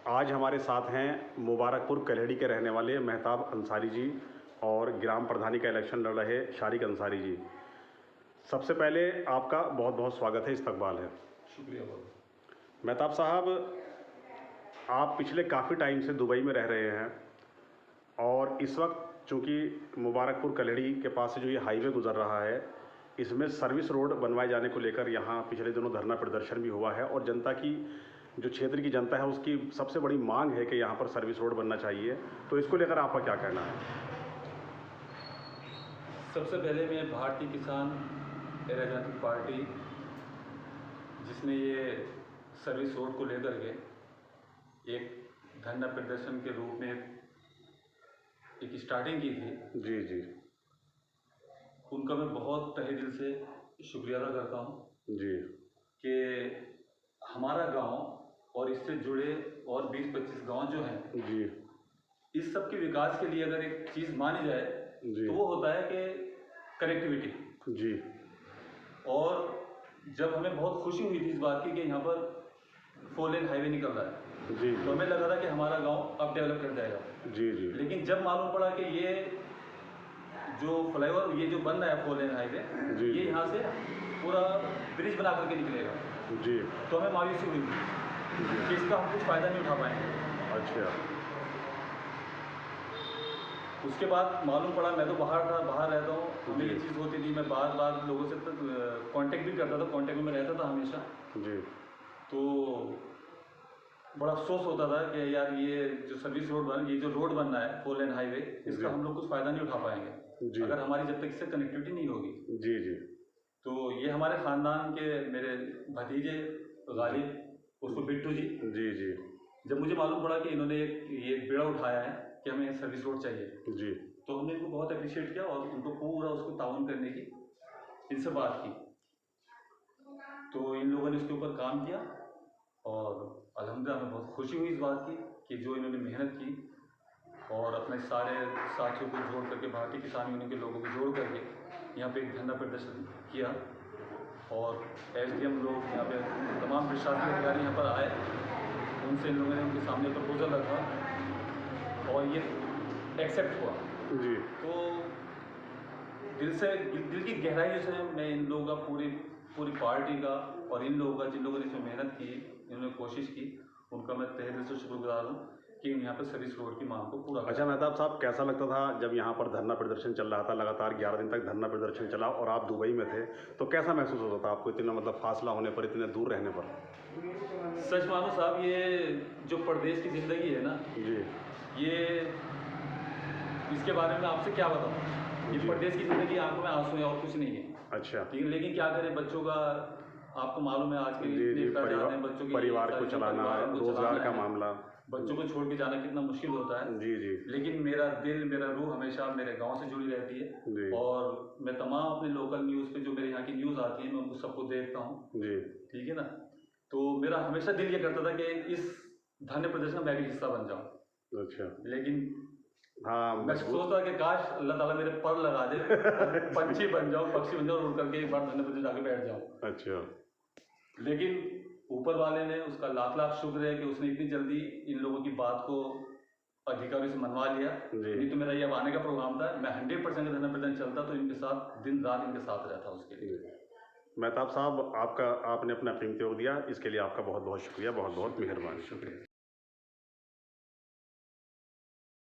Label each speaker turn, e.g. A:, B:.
A: आज हमारे साथ हैं मुबारकपुर कल्हेड़ी के रहने वाले मेहताब अंसारी जी और ग्राम प्रधानी का इलेक्शन लड़ रहे शारिक अंसारी जी। सबसे पहले आपका बहुत बहुत स्वागत है, इस्तकबाल है।
B: शुक्रिया बहुत।
A: मेहताब साहब, आप पिछले काफ़ी टाइम से दुबई में रह रहे हैं और इस वक्त चूँकि मुबारकपुर कल्हेड़ी के पास से जो ये हाईवे गुजर रहा है, इसमें सर्विस रोड बनवाए जाने को लेकर यहाँ पिछले दिनों धरना प्रदर्शन भी हुआ है और जनता की जो क्षेत्र की जनता है उसकी सबसे बड़ी मांग है कि यहाँ पर सर्विस रोड बनना चाहिए। तो इसको लेकर आपका क्या कहना है?
B: सबसे पहले मैं भारतीय किसान राजनीतिक पार्टी जिसने ये सर्विस रोड को लेकर के एक धरना प्रदर्शन के रूप में एक स्टार्टिंग की थी,
A: जी जी
B: उनका मैं बहुत तहे दिल से शुक्रिया अदा करता हूँ
A: जी
B: कि हमारा गांव और इससे जुड़े और 20-25 गांव जो हैं
A: जी
B: इस सब के विकास के लिए अगर एक चीज़ मानी जाए
A: जी
B: तो वो होता है कि कनेक्टिविटी।
A: जी।
B: और जब हमें बहुत खुशी हुई थी इस बात की कि यहाँ पर 4 लेन हाईवे निकल रहा है,
A: जी
B: तो हमें लगा था कि हमारा गांव अब डेवलप कर जाएगा।
A: जी जी
B: लेकिन जब मालूम पड़ा कि ये जो फ्लाईओवर ये जो बन रहा है 4 लेन हाईवे,
A: जी
B: ये यहाँ से पूरा ब्रिज बना करके निकलेगा,
A: जी।
B: तो हमें मायूसी हुई थी कि इसका हम कुछ फ़ायदा नहीं उठा पाएंगे।
A: अच्छा।
B: उसके बाद मालूम पड़ा, मैं तो बाहर रहता हूँ, हमें ये
A: जी।
B: चीज़ होती थी, मैं बार लोगों से कांटेक्ट भी करता था, कांटेक्ट में रहता था हमेशा।
A: जी
B: तो बड़ा अफसोस होता था कि यार ये जो सर्विस रोड ये जो रोड बन रहा है 4 लेन हाईवे, इसका हम लोग कुछ फ़ायदा नहीं उठा पाएंगे अगर हमारी जब तक इससे कनेक्टिविटी नहीं होगी।
A: जी जी।
B: तो ये हमारे ख़ानदान के मेरे भतीजे गालिब, उसको बिट्टू जी,
A: जी जी
B: जब मुझे मालूम पड़ा कि इन्होंने ये बेड़ा उठाया है कि हमें सर्विस रोड चाहिए,
A: जी
B: तो हमने इनको बहुत अप्रिशिएट किया और उनको पूरा उसको ताउन करने की इनसे बात की। तो इन लोगों ने इसके ऊपर काम किया और अल्हम्दुलिल्लाह हमें बहुत खुशी हुई इस बात की कि जो इन्होंने मेहनत की और अपने सारे साथियों को जोड़ करके, भारतीय किसान यूनियन के लोगों को जोड़ करके यहाँ पे एक धरना प्रदर्शन किया और SDM लोग यहाँ पे तमाम प्रशासनिक अधिकारी यहाँ पर आए, उनसे इन लोगों ने उनके सामने प्रपोजल रखा और ये एक्सेप्ट हुआ।
A: जी।
B: तो दिल की गहराई से मैं इन लोगों का पूरी पार्टी का और इन लोगों का, जिन लोगों ने इसमें मेहनत की, इन्होंने कोशिश की, उनका मैं तहे दिल से शुक्रगुजार हूँ कि यहाँ पर सर्विस रोड की मांग को पूरा।
A: अच्छा मेहताब साहब, कैसा लगता था जब यहाँ पर धरना प्रदर्शन चल रहा था? लगातार 11 दिन तक धरना प्रदर्शन चला और आप दुबई में थे, तो कैसा महसूस होता था आपको, इतना मतलब फासला होने पर, इतने दूर रहने पर?
B: सच मानो साहब, ये जो परदेश की ज़िंदगी है ना
A: जी,
B: ये इसके बारे में आपसे क्या बताऊँ। ये परदेश की ज़िंदगी, आंखों में आंसू है और कुछ नहीं है।
A: अच्छा।
B: ठीक है, लेकिन क्या करें, बच्चों का आपको मालूम है आज के
A: जी जी,
B: बच्चों के
A: परिवार को चलाना, रोजगार का मामला,
B: बच्चों को छोड़ के जाना कितना मुश्किल होता है।
A: जी जी।
B: लेकिन मेरा दिल, मेरा रूह हमेशा मेरे गांव से जुड़ी रहती है और मैं तमाम अपने लोकल न्यूज़ पे जो मेरे यहाँ की न्यूज़ आती है मैं उनको सबको देखता हूँ
A: जी।
B: ठीक है ना। तो मेरा हमेशा दिल ये करता था कि इस धरने प्रदर्शन में मैं भी हिस्सा बन जाऊँ।
A: अच्छा।
B: लेकिन
A: हाँ,
B: मैं सोचता कि काश अल्लाह ताला मेरे पर लगा दे, पंछी बन जाऊँ, पक्षी बन जाऊँ और उड़ करके एक बार धरने प्रदर्शन जाके बैठ जाऊँ।
A: अच्छा।
B: लेकिन ऊपर वाले ने, उसका लाख शुक्र है कि उसने इतनी जल्दी इन लोगों की बात को अधिकारियों से मनवा लिया। नहीं तो मेरा ये अब आने का प्रोग्राम था, मैं 100% धरना प्रदर्शन चलता तो इनके साथ दिन रात इनके साथ रहता उसके लिए।
A: मेहताब साहब, आपने अपना कीमती वक्त दिया, इसके लिए आपका बहुत बहुत शुक्रिया, बहुत बहुत मेहरबानी।
B: शुक्रिया।